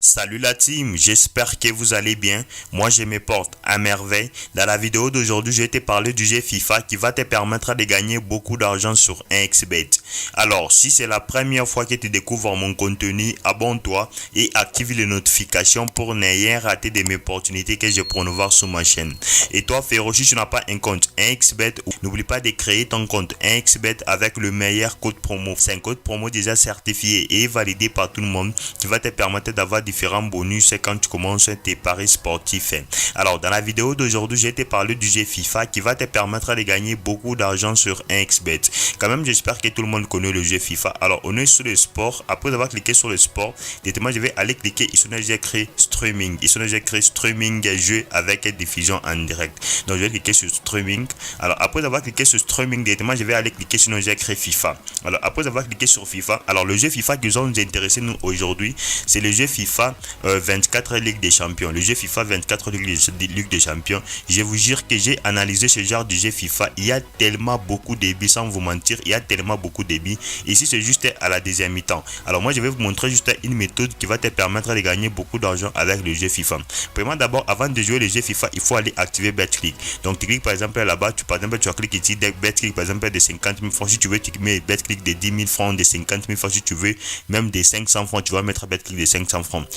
Salut la team, j'espère que vous allez bien. Moi je me porte à merveille. Dans la vidéo d'aujourd'hui, je vais te parler du jeu FIFA qui va te permettre de gagner beaucoup d'argent sur 1xBet. Alors, si c'est la première fois que tu découvres mon contenu, abonne-toi et active les notifications pour ne rien rater de mes opportunités que je promouvoir sur ma chaîne. Et toi, frérot, si tu n'as pas un compte 1xBet, n'oublie pas de créer ton compte 1xBet avec le meilleur code promo. C'est un code promo déjà certifié et validé par tout le monde qui va te permettre d'avoir différents bonus quand tu commences tes paris sportifs. Alors, dans la vidéo d'aujourd'hui, je vais te parler du jeu FIFA qui va te permettre de gagner beaucoup d'argent sur 1xBet. Quand même, j'espère que tout le monde connaît le jeu FIFA. Alors, on est sur le sport. Après avoir cliqué sur le sport, directement, je vais aller cliquer ici. J'ai écrit streaming. Ici, j'ai écrit streaming jeu avec diffusion en direct. Donc, je vais cliquer sur streaming. Alors, après avoir cliqué sur streaming, directement, je vais aller cliquer sur j'ai écrit FIFA. Alors, après avoir cliqué sur FIFA, alors le jeu FIFA qui nous intéresse nous aujourd'hui, c'est le jeu FIFA 24 Ligue des Champions. Le jeu FIFA 24 Ligue des Champions. Je vous jure que j'ai analysé ce genre de jeu FIFA. Il y a tellement beaucoup de billes, sans vous mentir. Il y a tellement beaucoup de billes. Ici, c'est juste à la deuxième mi-temps. Alors, moi, je vais vous montrer juste une méthode qui va te permettre de gagner beaucoup d'argent avec le jeu FIFA. Premièrement, d'abord, avant de jouer le jeu FIFA, il faut aller activer BetClick. Donc, tu cliques par exemple là-bas. Par exemple, tu cliques ici, BetClick par exemple de 50 000 francs. Si tu veux, tu mets BetClick de 10 000 francs, de 50 000 francs. Si tu veux, même des 500 francs, tu vas mettre BetClick de 500 francs.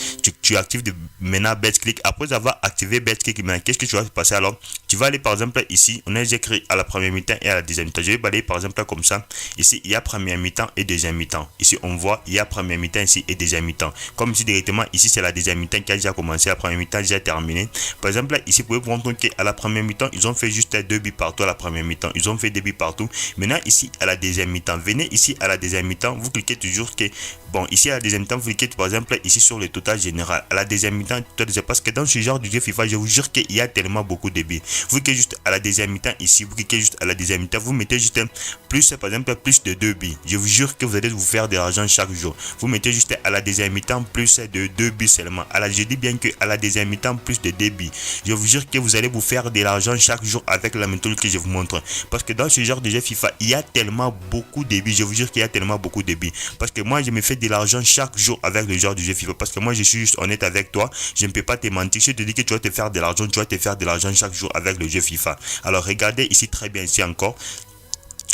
Tu actives maintenant BetClick. Après avoir activé BetClick, qu'est-ce que tu vas passer alors? Tu vas aller par exemple ici, on a écrit à la première mi-temps et à la deuxième mi-temps. Je vais balayer par exemple comme ça. Ici, il y a première mi-temps et deuxième mi-temps. Ici, on voit, il y a première mi-temps ici et deuxième mi-temps. Comme ici directement, ici c'est la deuxième mi-temps qui a déjà commencé, la première mi-temps déjà terminé. Par exemple, là, ici, vous pouvez voir qu'à la première mi-temps, ils ont fait juste 2 buts partout à la première mi-temps. Ils ont fait 2 buts partout. Maintenant, ici, à la deuxième mi-temps, venez ici à la deuxième mi-temps, vous cliquez toujours que, bon, ici à la deuxième mi-temps, vous cliquez par exemple ici sur le total général. À la deuxième mi-temps, parce que dans ce genre de jeu FIFA, je vous jure qu'il y a tellement beaucoup de buts. Vous cliquez juste à la deuxième mi-temps ici, vous cliquez juste à la deuxième mi-temps, vous mettez juste plus, par exemple, plus de 2 buts. Je vous jure que vous allez vous faire de l'argent chaque jour. Vous mettez juste à la deuxième mi-temps plus de 2 buts seulement. Je dis bien que à la deuxième mi-temps plus de 2 buts. Je vous jure que vous allez vous faire de l'argent chaque jour avec la méthode que je vous montre. Parce que dans ce genre de jeu FIFA, il y a tellement beaucoup de buts. Je vous jure qu'il y a tellement beaucoup de buts. Parce que moi, je me fais de l'argent chaque jour avec le genre de jeu FIFA. Parce que moi, je suis juste honnête avec toi. Je ne peux pas te mentir. Si je te dis que tu vas te faire de l'argent, tu vas te faire de l'argent chaque jour avec le jeu FIFA. Alors, regardez ici très bien, ici encore.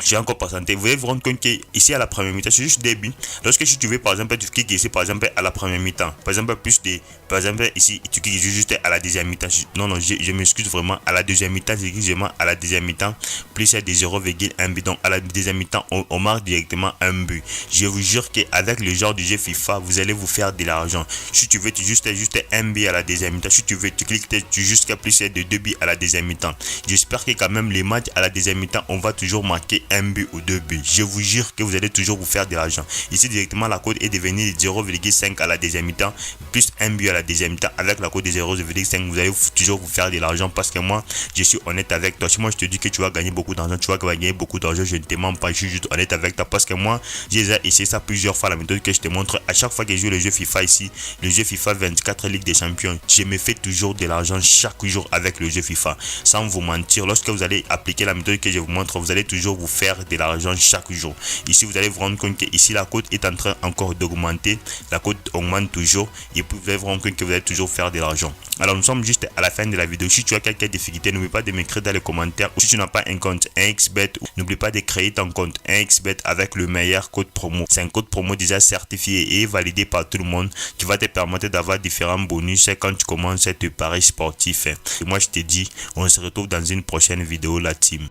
J'ai encore patienté. Vous voyez vous rendre compte que ici à la première mi-temps, c'est juste des buts. Lorsque si tu veux, par exemple, tu cliques ici, par exemple, à la première mi-temps. Par exemple, plus de. Par exemple, ici, tu cliques juste à la deuxième mi-temps. Non, je m'excuse vraiment. À la deuxième mi-temps, c'est exactement à la deuxième mi-temps. Plus de 0,1 but. Donc, à la deuxième mi-temps, on marque directement un but. Je vous jure qu'avec le genre de jeu FIFA, vous allez vous faire de l'argent. Si tu veux, tu juste un but à la deuxième mi-temps. Si tu veux, tu cliques jusqu'à plus de 2 buts à la deuxième mi-temps. J'espère que quand même les matchs à la deuxième mi-temps, on va toujours marquer un but ou 2 buts. Je vous jure que vous allez toujours vous faire de l'argent. Ici directement la cote est devenue 0,5 à la deuxième mi-temps plus un but à la deuxième mi-temps. Avec la cote de 0,5 vous allez toujours vous faire de l'argent parce que moi je suis honnête avec toi. Si moi je te dis que tu vas gagner beaucoup d'argent, tu vas gagner beaucoup d'argent, je ne te mens pas, je suis juste honnête avec toi parce que moi j'ai essayé ça plusieurs fois, la méthode que je te montre. À chaque fois que je joue le jeu FIFA ici, le jeu FIFA 24 Ligue des Champions, je me fais toujours de l'argent chaque jour avec le jeu FIFA. Sans vous mentir, lorsque vous allez appliquer la méthode que je vous montre, vous allez toujours vous faire de l'argent chaque jour. Ici vous allez vous rendre compte que ici la cote est en train encore d'augmenter, la cote augmente toujours et puis vous allez vous rendre compte que vous allez toujours faire de l'argent. Alors nous sommes juste à la fin de la vidéo. Si tu as quelques difficultés, n'oublie pas de m'écrire dans les commentaires. Ou si tu n'as pas un compte 1xBet, n'oublie pas de créer ton compte 1xBet avec le meilleur code promo. C'est un code promo déjà certifié et validé par tout le monde qui va te permettre d'avoir différents bonus quand tu commences tes paris sportifs. Et moi je te dis, on se retrouve dans une prochaine vidéo la team.